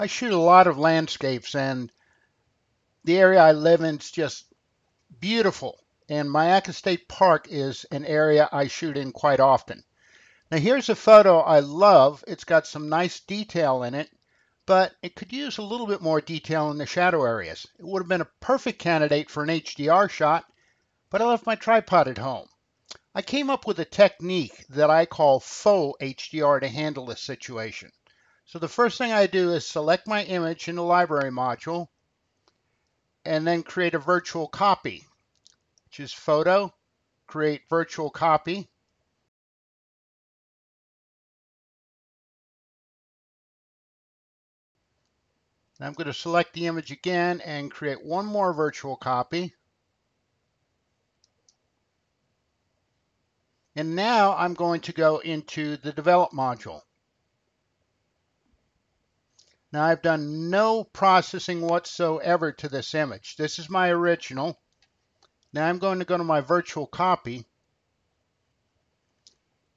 I shoot a lot of landscapes, and the area I live in is just beautiful. And Mayaca State Park is an area I shoot in quite often. Now here's a photo I love. It's got some nice detail in it, but it could use a little bit more detail in the shadow areas. It would have been a perfect candidate for an HDR shot, but I left my tripod at home. I came up with a technique that I call Faux HDR to handle this situation. So the first thing I do is select my image in the library module and then create a virtual copy, which is Photo, create virtual copy. I'm going to select the image again and create one more virtual copy. And now I'm going to go into the Develop module. Now I've done no processing whatsoever to this image. This is my original. Now I'm going to go to my virtual copy.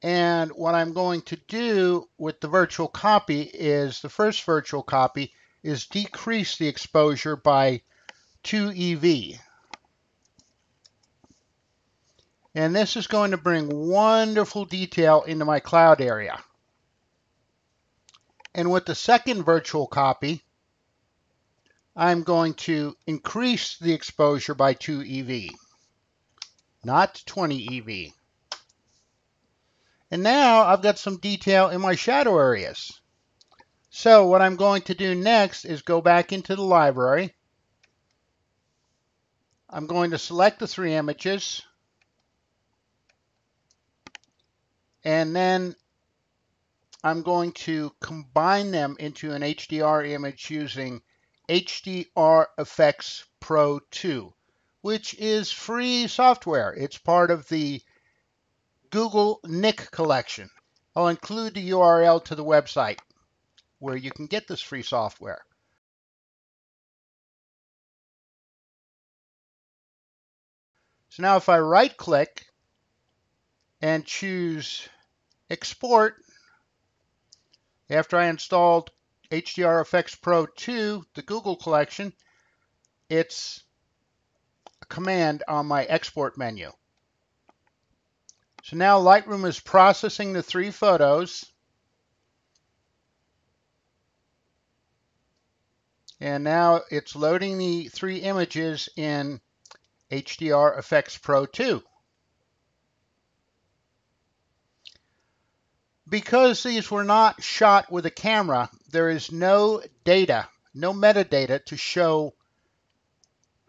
And what I'm going to do with the virtual copy is, the first virtual copy is decrease the exposure by 2 EV. And this is going to bring wonderful detail into my cloud area. And with the second virtual copy, I'm going to increase the exposure by 2 EV, not 20 EV. And now I've got some detail in my shadow areas. So what I'm going to do next is go back into the library. I'm going to select the 3 images, and then I'm going to combine them into an HDR image using HDR Effects Pro 2, which is free software. It's part of the Google Nik Collection. I'll include the URL to the website where you can get this free software. So now if I right-click and choose Export, after I installed HDR Effects Pro 2, the Google Collection, it's a command on my export menu. So now Lightroom is processing the 3 photos. And now it's loading the 3 images in HDR Effects Pro 2. Because these were not shot with a camera, there is no data, no metadata to show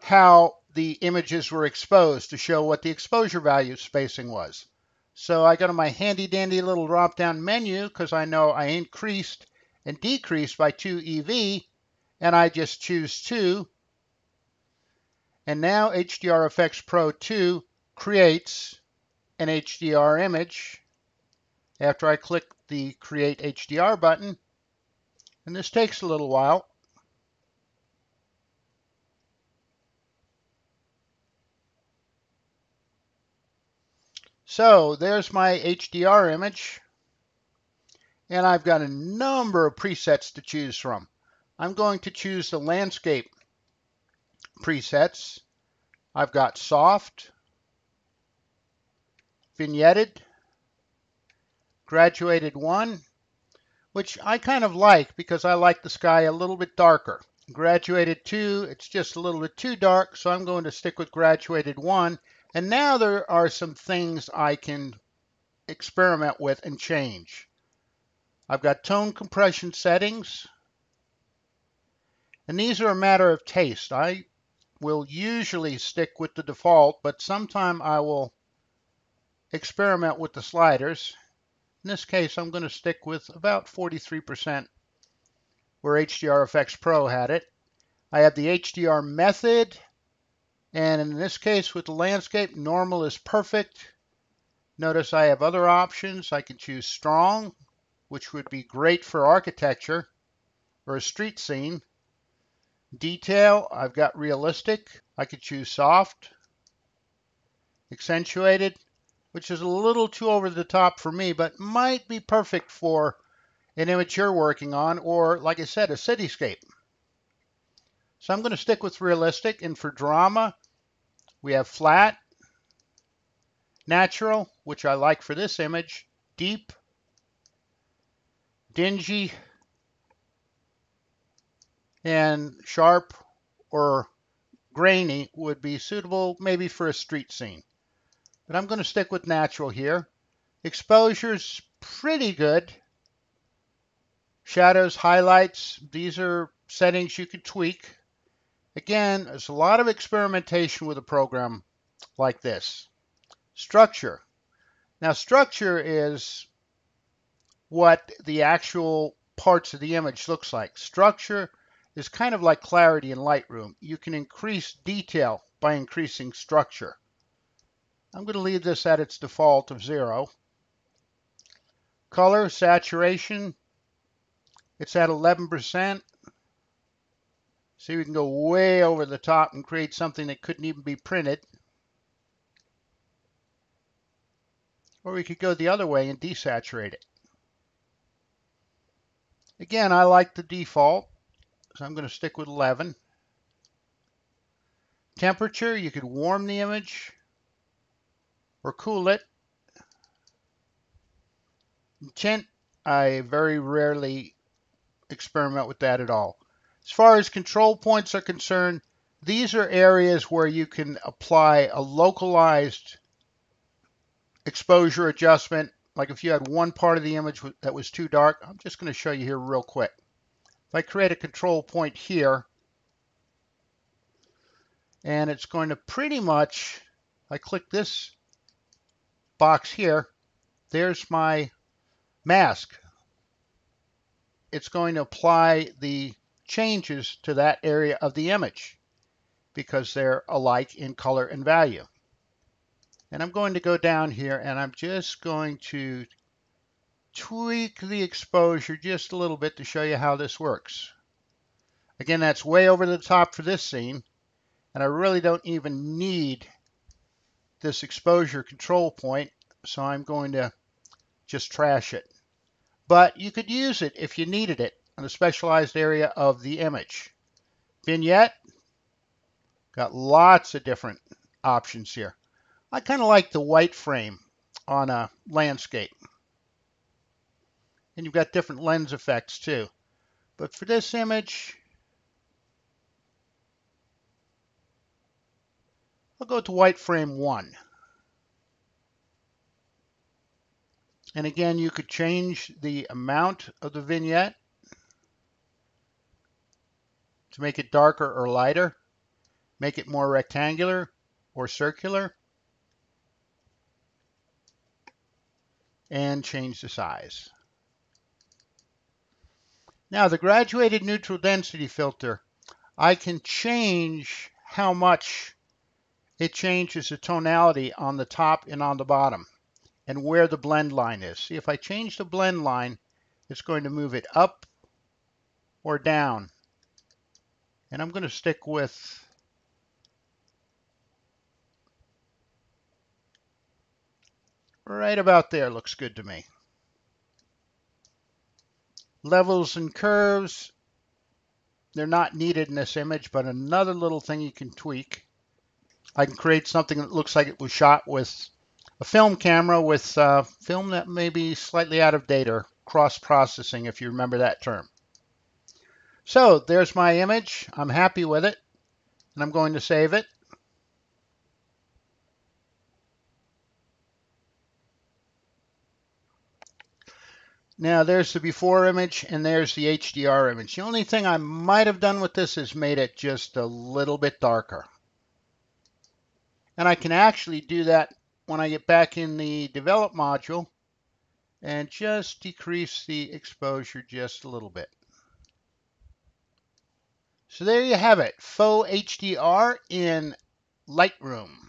how the images were exposed, to show what the exposure value spacing was. So I go to my handy dandy little drop down menu because I know I increased and decreased by 2 EV, and I just choose 2. And now HDR Effects Pro 2 creates an HDR image after I click the Create HDR button, and this takes a little while. So there's my HDR image, and I've got a number of presets to choose from. I'm going to choose the landscape presets. I've got soft, vignetted, graduated 1, which I kind of like because I like the sky a little bit darker. Graduated 2, it's just a little bit too dark, so I'm going to stick with graduated 1. And now there are some things I can experiment with and change. I've got tone compression settings, and these are a matter of taste. I will usually stick with the default, but sometime I will experiment with the sliders. In this case, I'm going to stick with about 43%, where HDR Effects Pro had it. I have the HDR method, and in this case with the landscape, normal is perfect. Notice I have other options. I can choose strong, which would be great for architecture or a street scene. Detail, I've got realistic. I could choose soft. Accentuated, which is a little too over the top for me, but might be perfect for an image you're working on, or like I said, a cityscape. So I'm going to stick with realistic, and for drama, we have flat, natural, which I like for this image, deep, dingy, and sharp or grainy would be suitable maybe for a street scene. But I'm going to stick with natural here. Exposure's pretty good. Shadows, highlights, these are settings you could tweak. Again, there's a lot of experimentation with a program like this. Structure. Now, structure is what the actual parts of the image looks like. Structure is kind of like clarity in Lightroom. You can increase detail by increasing structure. I'm going to leave this at its default of 0. Color, saturation, it's at 11%. See, we can go way over the top and create something that couldn't even be printed. Or we could go the other way and desaturate it. Again, I like the default, so I'm going to stick with 11. Temperature, you could warm the image or cool it. Tint, I very rarely experiment with that at all. As far as control points are concerned, these are areas where you can apply a localized exposure adjustment. Like if you had one part of the image that was too dark, I'm just going to show you here real quick. If I create a control point here, and it's going to pretty much, I click this box here, there's my mask. It's going to apply the changes to that area of the image because they're alike in color and value. And I'm going to go down here and I'm just going to tweak the exposure just a little bit to show you how this works. Again, that's way over the top for this scene, and I really don't even need this exposure control point, so I'm going to just trash it. But you could use it if you needed it in a specialized area of the image. Vignette, got lots of different options here. I kind of like the white frame on a landscape. And you've got different lens effects too. But for this image, I'll go to white frame 1. And again, you could change the amount of the vignette to make it darker or lighter, make it more rectangular or circular, and change the size. Now, the graduated neutral density filter, I can change how much it changes the tonality on the top and on the bottom, and where the blend line is. See, if I change the blend line, it's going to move it up or down. And I'm going to stick with right about there. Looks good to me. Levels and curves, they're not needed in this image, but another little thing you can tweak. I can create something that looks like it was shot with a film camera with film that may be slightly out of date, or cross-processing, if you remember that term. So there's my image. I'm happy with it, and I'm going to save it. Now there's the before image, and there's the HDR image. The only thing I might have done with this is made it just a little bit darker. And I can actually do that when I get back in the develop module and just decrease the exposure just a little bit. So there you have it, Faux HDR in Lightroom.